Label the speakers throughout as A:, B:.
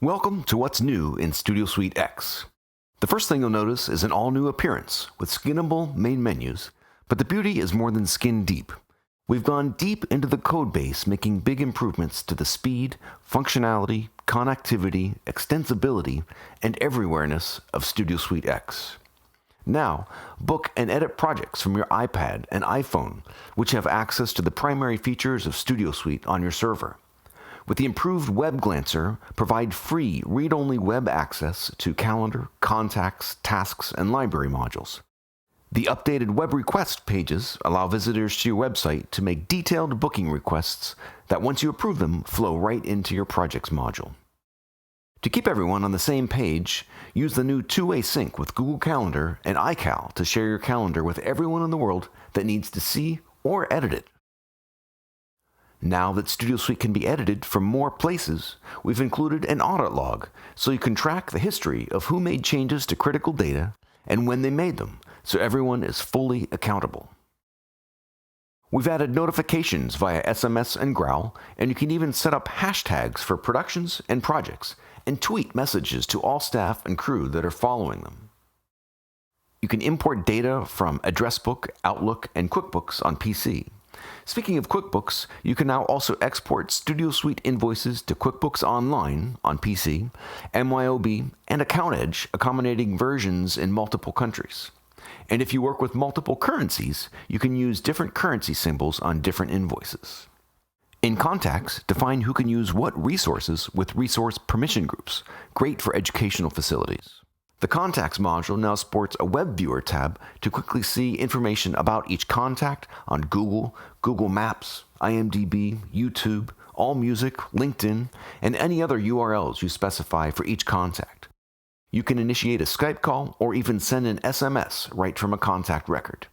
A: Welcome to what's new in Studio Suite X. The first thing you'll notice is an all-new appearance with skinnable main menus, but the beauty is more than skin deep. We've gone deep into the code base, making big improvements to the speed, functionality, connectivity, extensibility, and everywhereness of Studio Suite X. Now, book and edit projects from your iPad and iPhone, which have access to the primary features of Studio Suite on your server. With the improved Web Glancer, provide free read-only web access to calendar, contacts, tasks, and library modules. The updated web request pages allow visitors to your website to make detailed booking requests that, once you approve them, flow right into your projects module. To keep everyone on the same page, use the new two-way sync with Google Calendar and iCal to share your calendar with everyone in the world that needs to see or edit it. Now that Studio Suite can be edited from more places, we've included an audit log so you can track the history of who made changes to critical data and when they made them, so everyone is fully accountable. We've added notifications via SMS and Growl, and you can even set up hashtags for productions and projects and tweet messages to all staff and crew that are following them. You can import data from Addressbook, Outlook, and QuickBooks on PC. Speaking of QuickBooks, you can now also export Studio Suite invoices to QuickBooks Online on PC, MYOB, and Account Edge, accommodating versions in multiple countries. And if you work with multiple currencies, you can use different currency symbols on different invoices. In Contacts, define who can use what resources with resource permission groups, great for educational facilities. The Contacts module now supports a web viewer tab to quickly see information about each contact on Google, Google Maps, IMDb, YouTube, AllMusic, LinkedIn, and any other URLs you specify for each contact. You can initiate a Skype call or even send an SMS right from a contact record.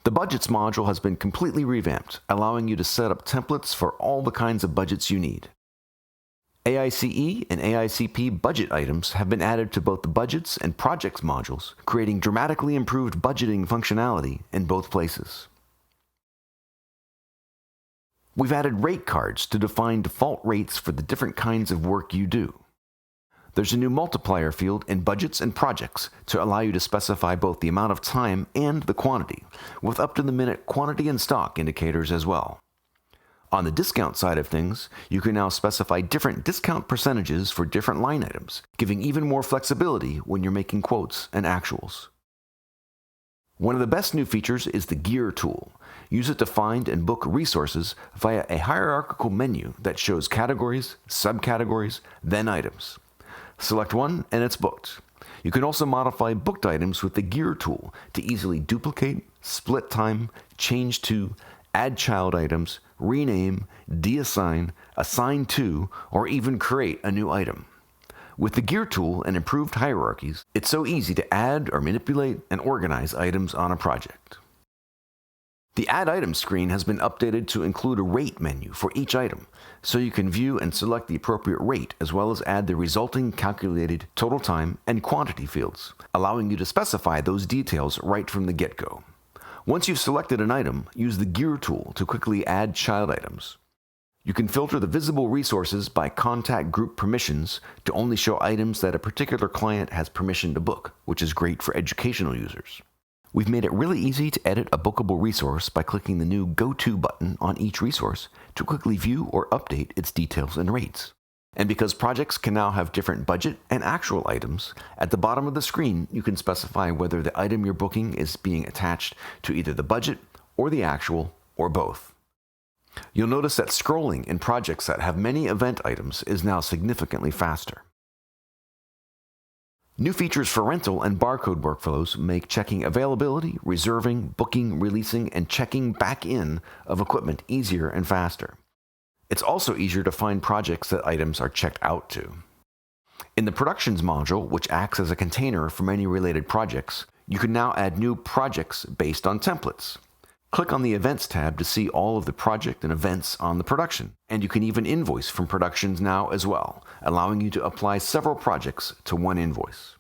A: The Budgets module has been completely revamped, allowing you to set up templates for all the kinds of budgets you need. AICE and AICP budget items have been added to both the Budgets and Projects modules, creating dramatically improved budgeting functionality in both places. We've added rate cards to define default rates for the different kinds of work you do. There's a new multiplier field in Budgets and Projects to allow you to specify both the amount of time and the quantity, with up-to-the-minute quantity and stock indicators as well. On the discount side of things, you can now specify different discount percentages for different line items, giving even more flexibility when you're making quotes and actuals. One of the best new features is the Gear tool. Use it to find and book resources via a hierarchical menu that shows categories, subcategories, then items. Select one and it's booked. You can also modify booked items with the Gear tool to easily duplicate, split time, change to, add child items, rename, deassign, assign to, or even create a new item. With the Gear tool and improved hierarchies, it's so easy to add or manipulate and organize items on a project. The Add Item screen has been updated to include a rate menu for each item, so you can view and select the appropriate rate as well as add the resulting calculated total time and quantity fields, allowing you to specify those details right from the get-go. Once you've selected an item, use the Gear tool to quickly add child items. You can filter the visible resources by contact group permissions to only show items that a particular client has permission to book, which is great for educational users. We've made it really easy to edit a bookable resource by clicking the new Go To button on each resource to quickly view or update its details and rates. And because projects can now have different budget and actual items, at the bottom of the screen you can specify whether the item you're booking is being attached to either the budget or the actual or both. You'll notice that scrolling in projects that have many event items is now significantly faster. New features for rental and barcode workflows make checking availability, reserving, booking, releasing, and checking back in of equipment easier and faster. It's also easier to find projects that items are checked out to. In the Productions module, which acts as a container for many related projects, you can now add new projects based on templates. Click on the Events tab to see all of the project and events on the production, and you can even invoice from Productions now as well, allowing you to apply several projects to one invoice.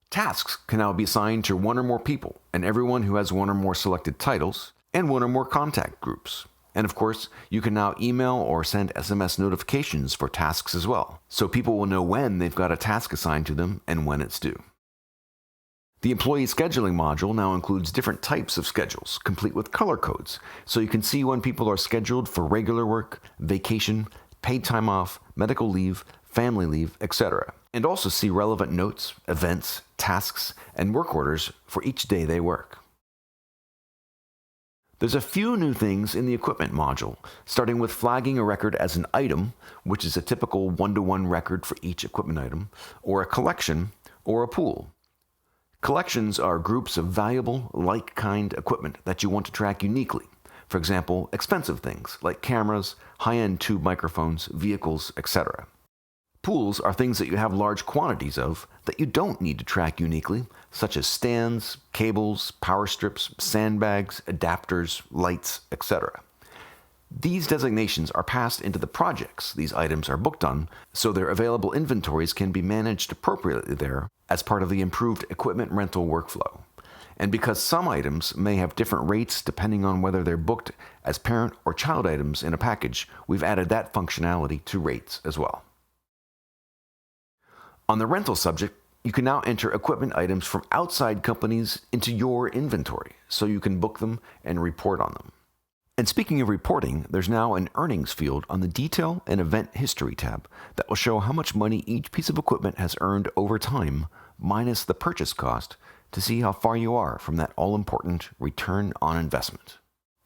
A: Tasks can now be assigned to one or more people, and everyone who has one or more selected titles, and one or more contact groups. And of course, you can now email or send SMS notifications for tasks as well, so people will know when they've got a task assigned to them and when it's due. The employee scheduling module now includes different types of schedules, complete with color codes, so you can see when people are scheduled for regular work, vacation, paid time off, medical leave, family leave, etc., and also see relevant notes, events, tasks, and work orders for each day they work. There's a few new things in the equipment module, starting with flagging a record as an item, which is a typical one-to-one record for each equipment item, or a collection, or a pool. Collections are groups of valuable, like-kind equipment that you want to track uniquely. For example, expensive things like cameras, high-end tube microphones, vehicles, etc. Pools are things that you have large quantities of that you don't need to track uniquely, such as stands, cables, power strips, sandbags, adapters, lights, etc. These designations are passed into the projects these items are booked on, so their available inventories can be managed appropriately there as part of the improved equipment rental workflow. And because some items may have different rates depending on whether they're booked as parent or child items in a package, we've added that functionality to rates as well. On the rental subject, you can now enter equipment items from outside companies into your inventory, so you can book them and report on them. And speaking of reporting, there's now an earnings field on the Detail and Event History tab that will show how much money each piece of equipment has earned over time, minus the purchase cost, to see how far you are from that all-important return on investment.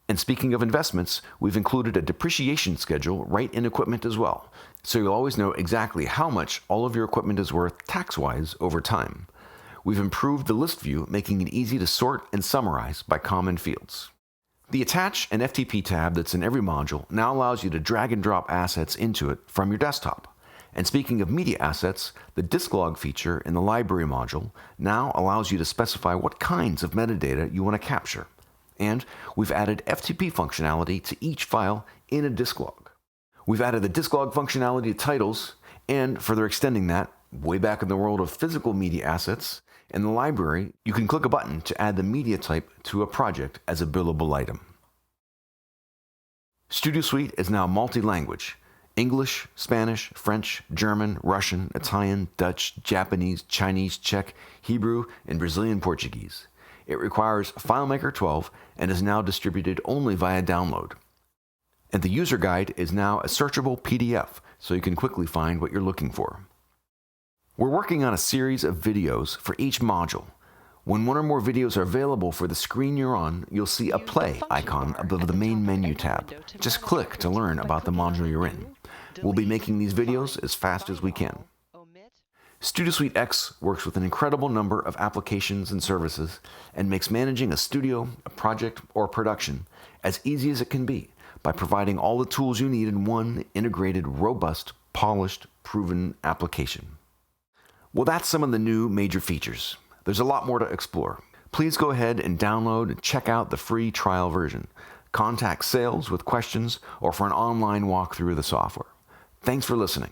A: And speaking of investments, we've included a depreciation schedule right in equipment as well, so you'll always know exactly how much all of your equipment is worth tax-wise over time. We've improved the list view, making it easy to sort and summarize by common fields. The Attach and FTP tab that's in every module now allows you to drag and drop assets into it from your desktop. And speaking of media assets, the disk log feature in the library module now allows you to specify what kinds of metadata you want to capture. And we've added FTP functionality to each file in a disk log. We've added the disk log functionality to titles, and further extending that, way back in the world of physical media assets, in the library, you can click a button to add the media type to a project as a billable item. Studio Suite is now multi-language: English, Spanish, French, German, Russian, Italian, Dutch, Japanese, Chinese, Czech, Hebrew, and Brazilian Portuguese. It requires FileMaker 12 and is now distributed only via download. And the user guide is now a searchable PDF, so you can quickly find what you're looking for. We're working on a series of videos for each module. When one or more videos are available for the screen you're on, you'll see a play icon above the main menu tab. Just click to learn about the module you're in. We'll be making these videos as fast as we can. Studio Suite X works with an incredible number of applications and services and makes managing a studio, a project, or a production as easy as it can be by providing all the tools you need in one integrated, robust, polished, proven application. Well, that's some of the new major features. There's a lot more to explore. Please go ahead and download and check out the free trial version. Contact sales with questions or for an online walkthrough of the software. Thanks for listening.